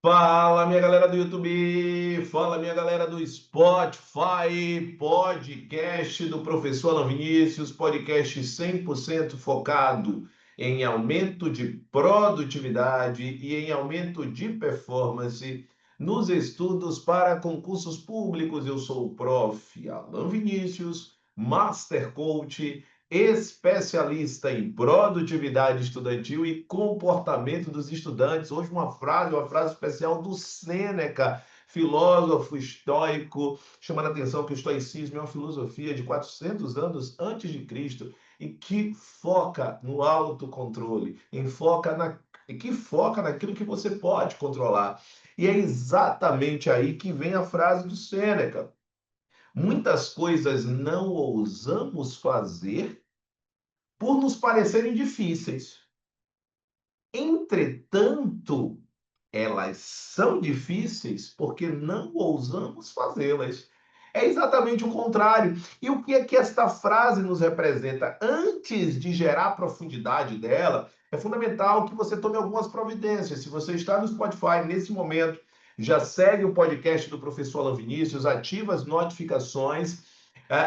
Fala, minha galera do YouTube, fala, minha galera do Spotify, podcast do professor Alan Vinícius, podcast 100% focado em aumento de produtividade e em aumento de performance nos estudos para concursos públicos. Eu sou o prof. Alan Vinícius, Master Coach, especialista em produtividade estudantil e comportamento dos estudantes. Hoje uma frase especial do Sêneca, filósofo estoico, chamando a atenção que o estoicismo é uma filosofia de 400 anos antes de Cristo e que foca no autocontrole, que foca naquilo que você pode controlar. E é exatamente aí que vem a frase do Sêneca. Muitas coisas não ousamos fazer por nos parecerem difíceis. Entretanto, elas são difíceis porque não ousamos fazê-las. É exatamente o contrário. E o que é que esta frase nos representa? Antes de gerar a profundidade dela, é fundamental que você tome algumas providências. Se você está no Spotify nesse momento, já segue o podcast do professor Alan Vinícius, ativa as notificações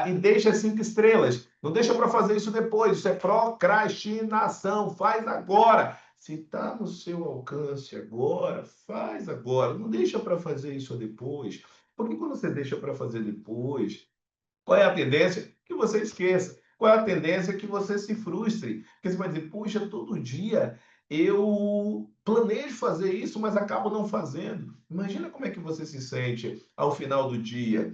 e deixa 5 estrelas. Não deixa para fazer isso depois. Isso é procrastinação. Faz agora. Se está no seu alcance agora, faz agora. Não deixa para fazer isso depois. Porque quando você deixa para fazer depois, qual é a tendência? Que você esqueça. Qual é a tendência? Que você se frustre. Porque você vai dizer, puxa, todo dia eu planejo fazer isso, mas acabo não fazendo. Imagina como é que você se sente ao final do dia.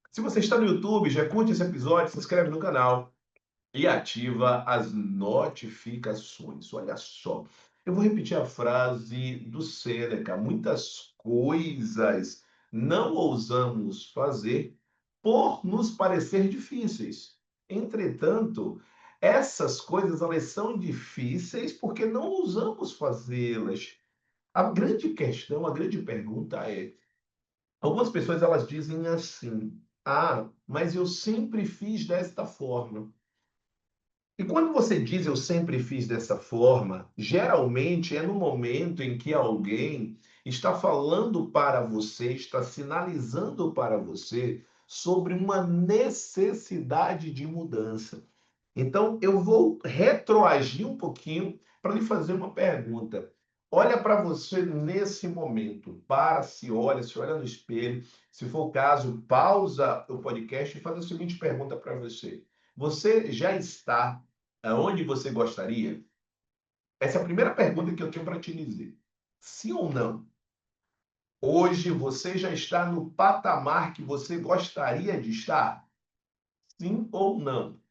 Se você está no YouTube, já curte esse episódio, se inscreve no canal e ativa as notificações. Olha só, eu vou repetir a frase do Sêneca: muitas coisas não ousamos fazer por nos parecer difíceis. Entretanto, essas coisas elas são difíceis porque não ousamos fazê-las. A grande questão, a grande pergunta é: algumas pessoas elas dizem assim: "Ah, mas eu sempre fiz desta forma". E quando você diz eu sempre fiz dessa forma, geralmente é no momento em que alguém está falando para você, está sinalizando para você sobre uma necessidade de mudança. Então, eu vou retroagir um pouquinho para lhe fazer uma pergunta. Olha para você nesse momento, para, se olha no espelho. Se for o caso, pausa o podcast e faz a seguinte pergunta para você. Você já está aonde você gostaria? Essa é a primeira pergunta que eu tenho para te dizer. Sim ou não? Hoje você já está no patamar que você gostaria de estar? Sim ou não?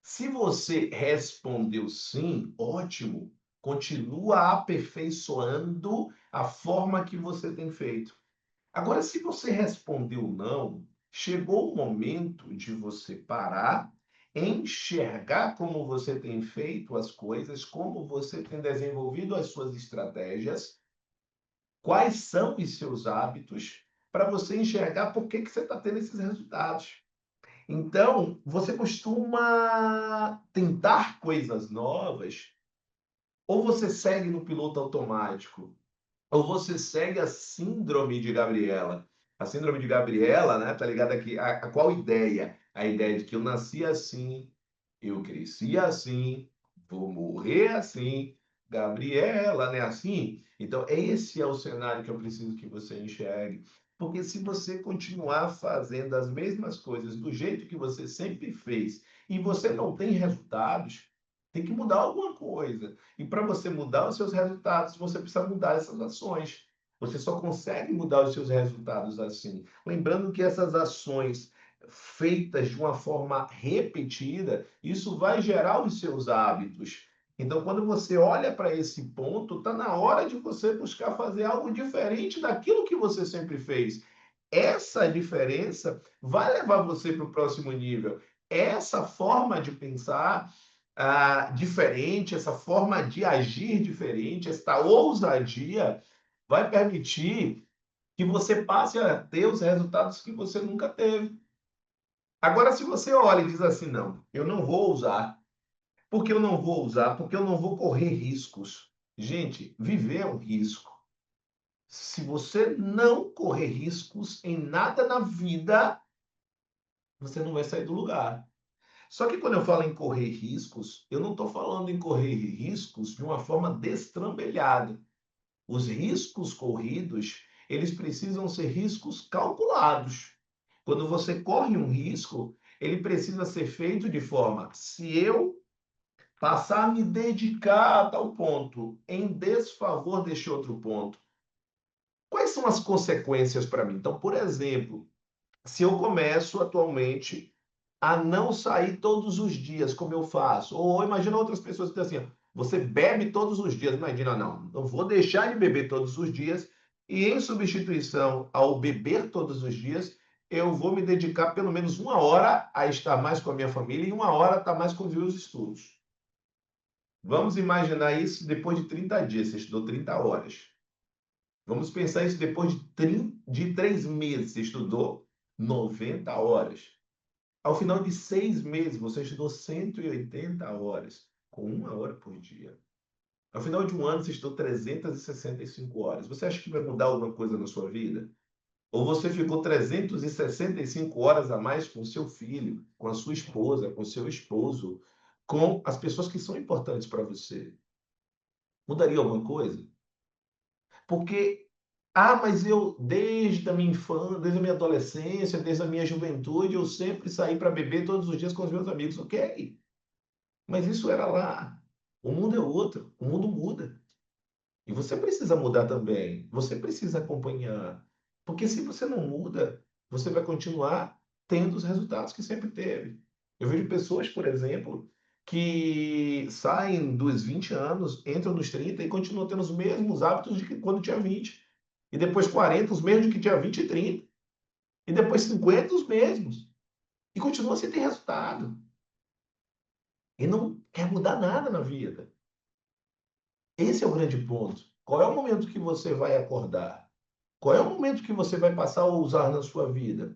Se você respondeu sim, ótimo. Continua aperfeiçoando a forma que você tem feito. Agora, se você respondeu não, chegou o momento de você parar, enxergar como você tem feito as coisas, como você tem desenvolvido as suas estratégias, quais são os seus hábitos, para você enxergar por que você está tendo esses resultados. Então, você costuma tentar coisas novas, ou você segue no piloto automático, ou você segue a síndrome de Gabriela. A síndrome de Gabriela, né, tá ligada aqui a qual ideia? A ideia de que eu nasci assim, eu cresci assim, vou morrer assim. Gabriela, né? Assim? Então, esse é o cenário que eu preciso que você enxergue. Porque se você continuar fazendo as mesmas coisas do jeito que você sempre fez e você não tem resultados, tem que mudar alguma coisa. E para você mudar os seus resultados, você precisa mudar essas ações. Você só consegue mudar os seus resultados assim. Lembrando que essas ações feitas de uma forma repetida, isso vai gerar os seus hábitos. Então, quando você olha para esse ponto, está na hora de você buscar fazer algo diferente daquilo que você sempre fez. Essa diferença vai levar você para o próximo nível. Essa forma de pensar diferente, essa forma de agir diferente, essa ousadia vai permitir que você passe a ter os resultados que você nunca teve. Agora, se você olha e diz assim, não, eu não vou usar, porque eu não vou usar, porque eu não vou correr riscos. Gente, viver é um risco. Se você não correr riscos em nada na vida, você não vai sair do lugar. Só que quando eu falo em correr riscos, eu não estou falando em correr riscos de uma forma destrambelhada. Os riscos corridos, eles precisam ser riscos calculados. Quando você corre um risco, ele precisa ser feito de forma, se eu passar a me dedicar a tal ponto em desfavor deste outro ponto, quais são as consequências para mim? Então, por exemplo, se eu começo atualmente a não sair todos os dias, como eu faço, ou imagina outras pessoas que dizem assim, você bebe todos os dias, imagina, não, eu vou deixar de beber todos os dias e em substituição ao beber todos os dias, eu vou me dedicar pelo menos uma hora a estar mais com a minha família e uma hora a estar mais com os meus estudos. Vamos imaginar isso depois de 30 dias, você estudou 30 horas. Vamos pensar isso depois de 3 meses, você estudou 90 horas. Ao final de 6 meses, você estudou 180 horas, com uma hora por dia. Ao final de um ano, você estudou 365 horas. Você acha que vai mudar alguma coisa na sua vida? Ou você ficou 365 horas a mais com o seu filho, com a sua esposa, com o seu esposo, com as pessoas que são importantes para você? Mudaria alguma coisa? Porque, mas eu, desde a minha infância, desde a minha adolescência, desde a minha juventude, eu sempre saí para beber todos os dias com os meus amigos. Ok, mas isso era lá. O mundo é outro, o mundo muda. E você precisa mudar também. Você precisa acompanhar. Porque se você não muda, você vai continuar tendo os resultados que sempre teve. Eu vejo pessoas, por exemplo, que saem dos 20 anos, entram nos 30 e continuam tendo os mesmos hábitos de que quando tinha 20. E depois 40, os mesmos de que tinha 20 e 30. E depois 50, os mesmos. E continua sem ter resultado. E não quer mudar nada na vida. Esse é o grande ponto. Qual é o momento que você vai acordar? Qual é o momento que você vai passar a usar na sua vida?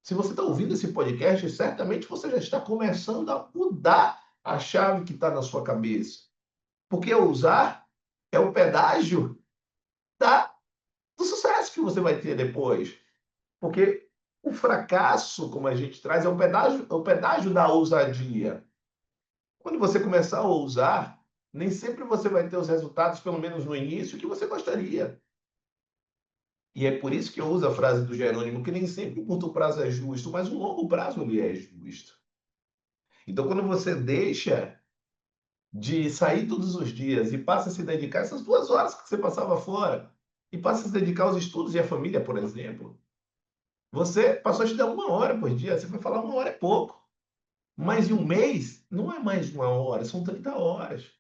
Se você está ouvindo esse podcast, certamente você já está começando a mudar a chave que está na sua cabeça. Porque usar é o pedágio da, do sucesso que você vai ter depois. Porque o fracasso, como a gente traz, é o pedágio da ousadia. Quando você começar a ousar, nem sempre você vai ter os resultados, pelo menos no início, que você gostaria. E é por isso que eu uso a frase do Jerônimo, que nem sempre o curto prazo é justo, mas o longo prazo ele é justo. Então, quando você deixa de sair todos os dias e passa a se dedicar essas 2 horas que você passava fora, e passa a se dedicar aos estudos e à família, por exemplo, você passou a estudar uma hora por dia, você vai falar uma hora é pouco. Mas em um mês, não é mais uma hora, são 30 horas.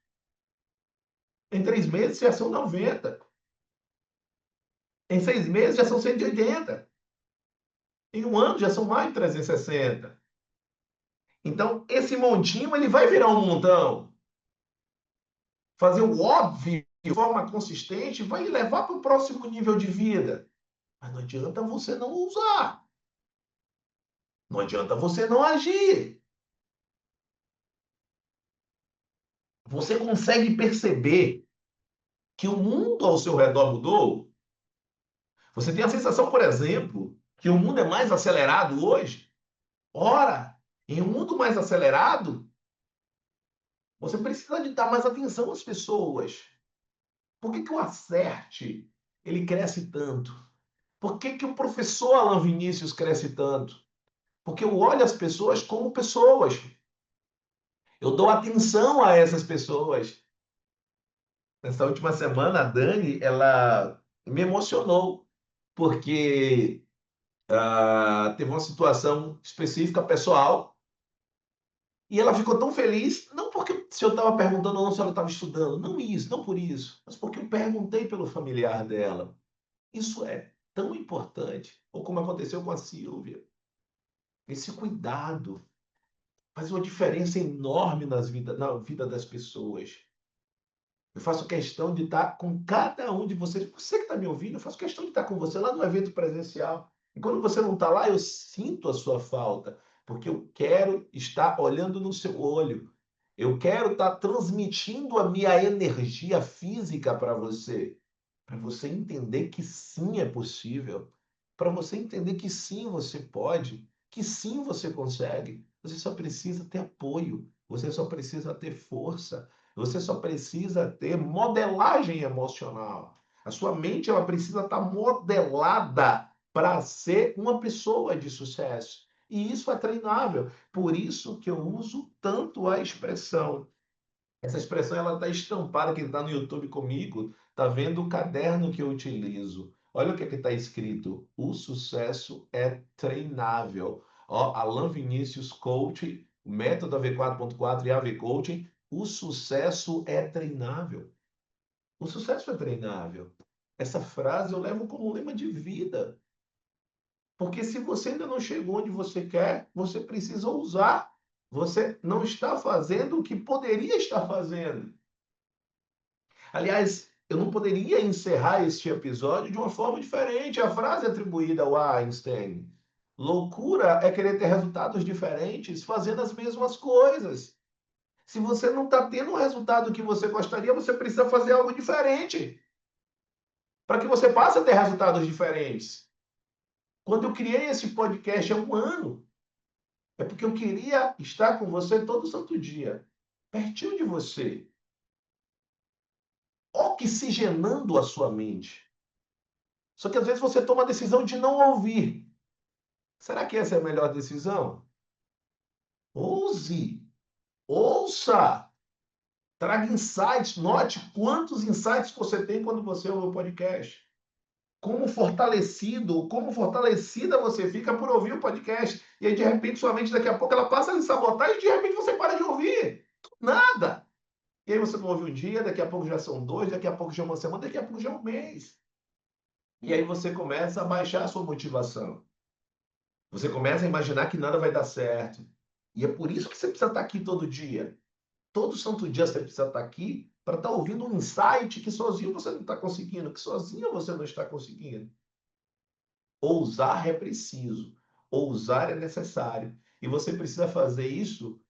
Em 3 meses já são 90. Em 6 meses já são 180. Em um ano já são mais de 360. Então, esse montinho ele vai virar um montão. Fazer o óbvio de forma consistente vai lhe levar para o próximo nível de vida. Mas não adianta você não usar. Não adianta você não agir. Você consegue perceber que o mundo ao seu redor mudou? Você tem a sensação, por exemplo, que o mundo é mais acelerado hoje? Ora, em um mundo mais acelerado, você precisa de dar mais atenção às pessoas. Por que o Acerte ele cresce tanto? Por que o professor Alan Vinícius cresce tanto? Porque eu olho as pessoas como pessoas. Eu dou atenção a essas pessoas. Nessa última semana, a Dani, ela me emocionou, porque teve uma situação específica pessoal e ela ficou tão feliz, não porque se eu estava perguntando ou não se ela estava estudando, não isso, não por isso, mas porque eu perguntei pelo familiar dela. Isso é tão importante, ou como aconteceu com a Silvia. Esse cuidado faz uma diferença enorme na vida das pessoas. Eu faço questão de estar com cada um de vocês. Você que está me ouvindo, eu faço questão de estar com você lá no evento presencial. E quando você não está lá, eu sinto a sua falta, porque eu quero estar olhando no seu olho. Eu quero estar transmitindo a minha energia física para você. para você entender que sim é possível, para você entender que sim você pode, que sim você consegue. Você só precisa ter apoio, você só precisa ter força, você só precisa ter modelagem emocional. A sua mente ela precisa estar modelada para ser uma pessoa de sucesso. E isso é treinável. Por isso que eu uso tanto a expressão. Essa expressão ela está estampada, quem está no YouTube comigo, está vendo o caderno que eu utilizo. Olha o que está escrito. O sucesso é treinável. Ó, Alan Vinícius Coach, método AV4.4 e AV Coaching. O sucesso é treinável. O sucesso é treinável. Essa frase eu levo como lema de vida. Porque se você ainda não chegou onde você quer, você precisa ousar. Você não está fazendo o que poderia estar fazendo. Aliás, eu não poderia encerrar este episódio de uma forma diferente. A frase atribuída ao Einstein: loucura é querer ter resultados diferentes fazendo as mesmas coisas. Se você não está tendo o resultado que você gostaria, você precisa fazer algo diferente para que você passe a ter resultados diferentes. Quando eu criei esse podcast há um ano, é porque eu queria estar com você todo santo dia, pertinho de você, oxigenando a sua mente. Só que às vezes você toma a decisão de não ouvir. Será que essa é a melhor decisão? Ouse, ouça, traga insights, note quantos insights você tem quando você ouve o podcast. Como fortalecido, como fortalecida você fica por ouvir o podcast. E aí, de repente, sua mente daqui a pouco ela passa a lhe sabotar e de repente você para de ouvir. Nada. E aí você não ouve um dia, daqui a pouco já são dois, daqui a pouco já é uma semana, daqui a pouco já é um mês. E aí você começa a baixar a sua motivação. Você começa a imaginar que nada vai dar certo. E é por isso que você precisa estar aqui todo dia. Todo santo dia você precisa estar aqui para estar ouvindo um insight que sozinho você não está conseguindo, que sozinho você não está conseguindo. Ousar é preciso. Ousar é necessário. E você precisa fazer isso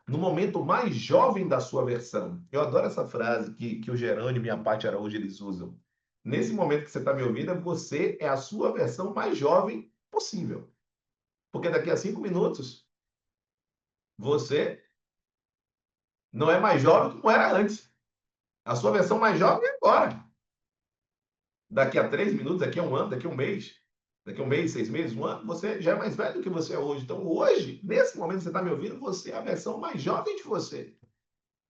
no momento mais jovem da sua versão. Eu adoro essa frase que o Jerônimo e a Paty Araújo eles usam. Nesse momento que você está me ouvindo, você é a sua versão mais jovem possível. Porque daqui a 5 minutos você não é mais jovem como era antes. A sua versão mais jovem é agora. Daqui a 3 minutos, daqui a um ano, daqui a um mês, 6 meses, um ano, você já é mais velho do que você é hoje. Então, hoje, nesse momento que você está me ouvindo, você é a versão mais jovem de você.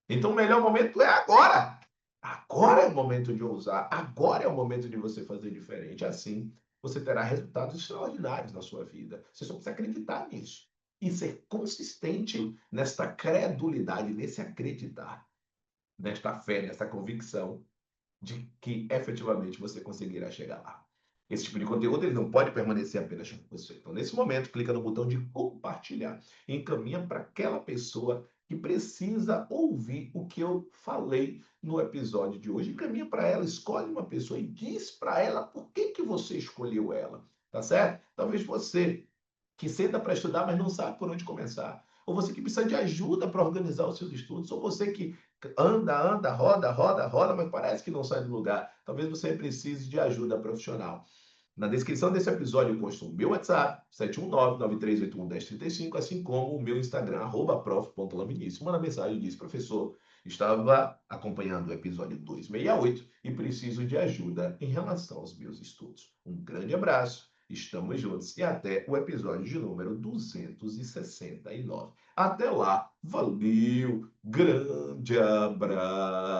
Então, o melhor momento é agora. Agora é o momento de ousar. Agora é o momento de você fazer diferente. Assim, você terá resultados extraordinários na sua vida. Você só precisa acreditar nisso. E ser consistente nesta credulidade, nesse acreditar, nesta fé, nessa convicção de que efetivamente você conseguirá chegar lá. Esse tipo de conteúdo ele não pode permanecer apenas com você. Então, nesse momento, clica no botão de compartilhar e encaminha para aquela pessoa que precisa ouvir o que eu falei no episódio de hoje. Encaminha para ela, escolhe uma pessoa e diz para ela por que, que você escolheu ela. Tá certo? Talvez você que senta para estudar, mas não sabe por onde começar. Ou você que precisa de ajuda para organizar os seus estudos. Ou você que anda, roda, mas parece que não sai do lugar. Talvez você precise de ajuda profissional. Na descrição desse episódio consta o meu WhatsApp, 719-9381-1035, assim como o meu Instagram, @prof.laminice. Manda mensagem e diz, professor, estava acompanhando o episódio 268 e preciso de ajuda em relação aos meus estudos. Um grande abraço, estamos juntos e até o episódio de número 269. Até lá, valeu, grande abraço.